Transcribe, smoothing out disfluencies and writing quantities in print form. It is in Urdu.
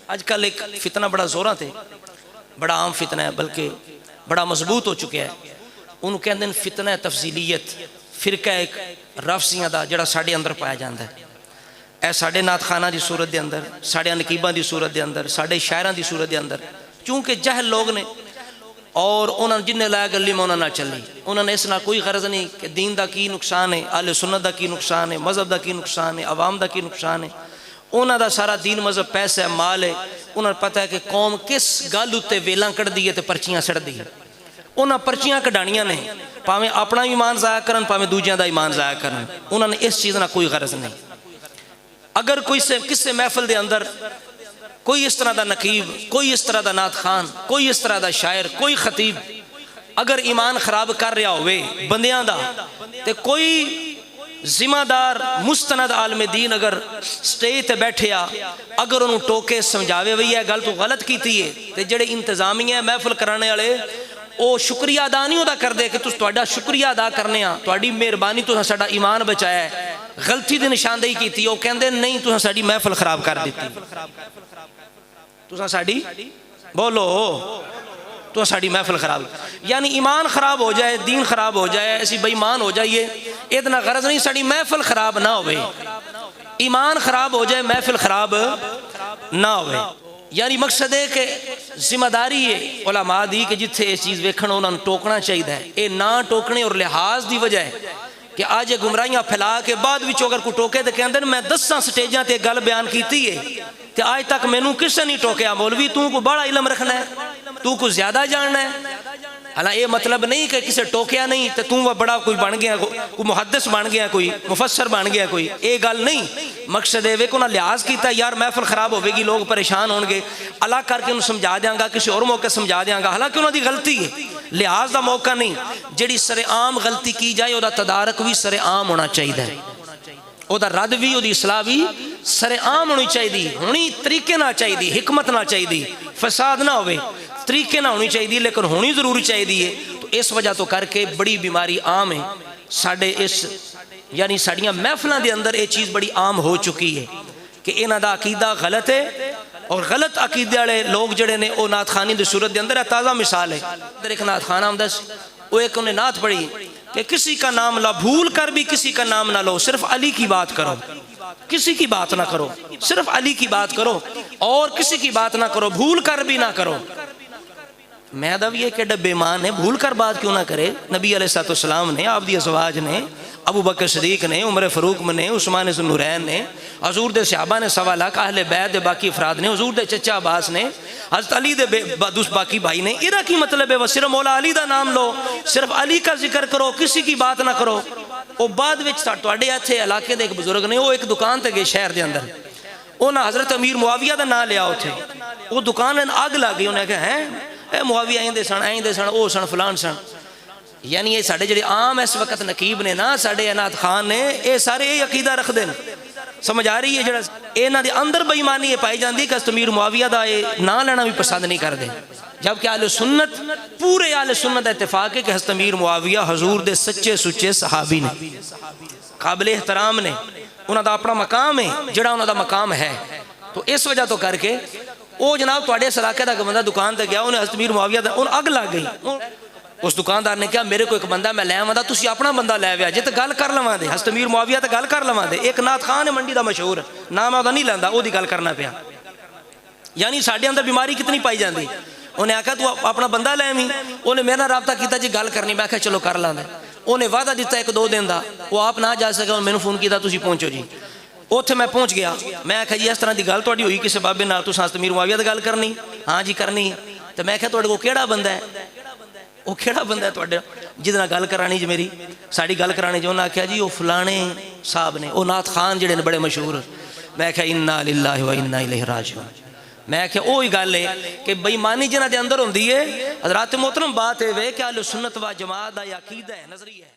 اج کل ایک فتنہ بڑا زوراں تے بڑا عام فتنہ ہے بلکہ بڑا مضبوط ہو چکا ہے، انہوں کہندے ہیں فتنہ تفضیلیت، فرقہ ایک رافضیاں دا جڑا ساڑے اندر پایا جاندہ ہے۔ اے ساڑے نات خانہ دی صورت دے اندر، ساڑے نقیبہ دی صورت دے اندر، ساڑے شاعران دی صورت دے اندر، چونکہ جہل لوگ نے اور انہوں نے جن نے لایا گلی میں انہوں نے چلی، انہوں نے اس نہ کوئی غرض نہیں کہ دین دا کی نقصان ہے، اہل سنت دا کی نقصان ہے، مذہب دا کی نقصان ہے، عوام دا کی نقصان ہے۔ انہوں دا سارا دین مذہب پیسہ ہے، مال ہے، انہوں نے پتہ ہے کہ قوم کس گالو تے ویلاں کڑ دیئے تے پرچیاں سڑ دیئے، انہوں پرچیاں کڑانیاں نے پاویں اپنا ایمان ضائع کرن پاویں دوجیاں دا ایمان ضائع کرن، انہوں نے اس چیز نہ کوئی غرض نہیں۔ اگر کوئی کس محفل دے اندر کوئی اس طرح دا نقیب، کوئی اس طرح دا نات خان، کوئی اس طرح دا شاعر، کوئی خطیب اگر ایمان خراب کر رہا ہوئے بندیاں دا تے کوئی ذمہ دار مستند عالم دین اگر سٹیج تے بیٹھے اگر انہوں ٹوکے سمجھاوے وہی ہے گل تو غلط کیتی ہے تے جڑے انتظامیہ محفل کرانے والے او شکریہ ادا نہیں ہوتا کر دے کہ تہاڈا شکریہ ادا کرنے تہاڈی مہربانی تو ساڈا ایمان بچایا ہے، غلطی دی نشاندہی کیتی او کہندے نہیں تساں ساڈی محفل خراب کر دیتی، تساں ساڈی بولو تو ساڑی محفل خراب، یعنی ایمان خراب ہو جائے، دین خراب ہو جائے، ایسی بے ایمان ہو جائیے، اتنا غرض نہیں ساڑی محفل خراب نہ ہوئے، ایمان خراب ہو جائے محفل خراب نہ ہوئے۔ یعنی مقصد ہے کہ ذمہ داری ہے علماء دی کہ جتھے اس چیز ویکھن انہوں نے ٹوکنا چاہیے ہے، اے نہ ٹوکنے اور لحاظ دی وجہ ہے کہ آج یہ گمراہیاں پھیلا کے بعد وچوں اگر کوئی ٹوکے تو کہندے میں 10 سٹیجاں تے گل بیان کیتی ہے کہ آج تک مینوں کسے نہیں ٹوکیا مولوی تو کو بڑا علم رکھنا ہے، تو کو زیادہ جاننا ہے۔ حالانکہ یہ مطلب نہیں کہ کسے ٹوکیا نہیں تو تم بڑا کوئی بن گیا، کوئی محدث بن گیا، کوئی مفسر بن گیا، کوئی اے گل نہیں۔ مقصد ہے کہ انہوں نے لحاظ کیتا یار محفل خراب ہوئے گی، لوگ پریشان ہون گے، اللہ کر کے انہوں سمجھا دیاں گا، کسی اور موقع سمجھا دیاں گا، حالانکہ انہوں دی غلطی ہے، لحاظ دا موقع نہیں۔ جڑی سر عام غلطی کی جائے او دا تدارک بھی سر عام ہونا چاہیے، او دا رد بھی، او دی اصلاح بھی سر عام ہونی چاہیے، ہونی طریقے نہ چاہیے، حکمت نہ چاہیے، فساد نہ ہوئے، طریقے نہ ہونی چاہیے، لیکن ہونی ضروری چاہیے۔ تو اس وجہ تو کر کے بڑی بیماری عام ہے ساڑھے اس یعنی ساڑھیاں محفلوں دے اندر یہ چیز بڑی عام ہو چکی ہے کہ انہاں دا عقیدہ غلط ہے، اور غلط عقیدے والے لوگ جڑے نے او نعت خوانی دی صورت دے اندر تازہ مثال ہے۔ ادھر ایک نعت خانہ آمدہ وہ ایک انہیں نعت پڑھی کہ کسی کا نام نہ بھول کر بھی کسی کا نام نہ لو، صرف علی کی بات کرو، کسی کی بات نہ کرو، صرف علی کی بات کرو اور کسی کی بات نہ کرو، بھول کر بھی نہ کرو۔ میں دب یہ کہ ڈبے ماں نے بھول کر بات کیوں نہ کرے؟ نبی علیہ السلام نے، آپ دی ازواج نے، ابو بکر صدیق نے، عمر فاروق نے، عثمان ذو النورین نے، حضور دے صحابہ نے 1.25 لاکھ، اہل بیت دے باقی افراد نے، حضور دے چچا عباس نے، حضرت علی دے باقی بھائی نے۔ ایرا کی مطلب ہے وہ صرف مولا علی دا نام لو، صرف علی کا ذکر کرو، کسی کی بات نہ کرو۔ وہ بعد وچ تواڈے اتھے علاقے دے ایک بزرگ نے، وہ ایک دکان تے گئے شہر دے اندر، انہاں حضرت امیر معاویہ دا نام لیا اتھے، وہ دکان اگ لگ گئی، انہیں کہا ہیں اے معاویہ آئندے سن او سن فلان سن۔ یعنی یہ ساڑھے جڑے عام اس وقت نقیب نے نا، ساڑھے نعت خان نے، اے سارے یہ عقیدہ رکھ دیں، سمجھ آ رہی ہے؟ جڑا انہاں دے اندر بے ایمانی یہ پائی جاندی کہ امیر معاویہ دا نام لینا بھی پسند نہیں کر دے، جبکہ اہل سنت، پورے اہل سنت اتفاق ہے کہ حضرت امیر معاویہ حضور دے سچے سچے صحابی نے، قابل احترام نے، انہاں دا اپنا مقام ہے جڑا انہاں دا مقام ہے۔ تو اس وجہ تو کر کے او جناب تواڈے اس علاقے دا بندہ دکان تے گیا، انہیں حضرت امیر معاویہ دا ان اگ لگ گئی۔ اس دکاندار نے کہا میرے کو ایک بندہ میں لے آواں دا، تسی اپنا بندہ لے آیا جے تے گل کر لواں دے، حضرت امیر معاویہ تے گل کر لواں دے۔ ایک نعت خان ہے منڈی دا مشہور، نام آدھا نہیں لیندا، او دی گل کرنا پیا۔ یعنی ساڈے اندر بیماری کتنی پائی جاندی۔ انہیں آکھا تو اپنا بندہ لے آویں، انہیں میرے نال رابطہ کیتا جی گل کرنی، میں کہا چلو کر لاں دے۔ انہیں وعدہ دیتا 1-2 دن دا، وہ آپ نہ جا سکے، میں نے فون کیتا تسی پہنچو جی۔ اوتھے میں پہنچ گیا، میں کہا جی اس طرح دی گل تہاڈی ہوئی کسے بابے نال، تساں حضرت امیر معاویہ دی گل کرنی؟ ہاں جی کرنی۔ تے میں کہا تہاڈے کو کیڑا بندہ ہے؟ وہ کیڑا بندہ ہے تہاڈا جہدے نال گل کرانی جی میری، ساڈی گل کرانی جی؟ انہاں آکھیا جی وہ فلانے صاحب نے، وہ نعت خان جڑے نے بڑے مشہور۔ میں کہا انا للہ و انا الیہ راجعون۔ میں کہا وہی گل ہے کہ بے ایمانی جنہاں دے اندر ہوندی ہے۔ حضرات محترم بات ہے کہ اہل سنت و جماعت دا عقیدہ ہے، نظریہ ہے۔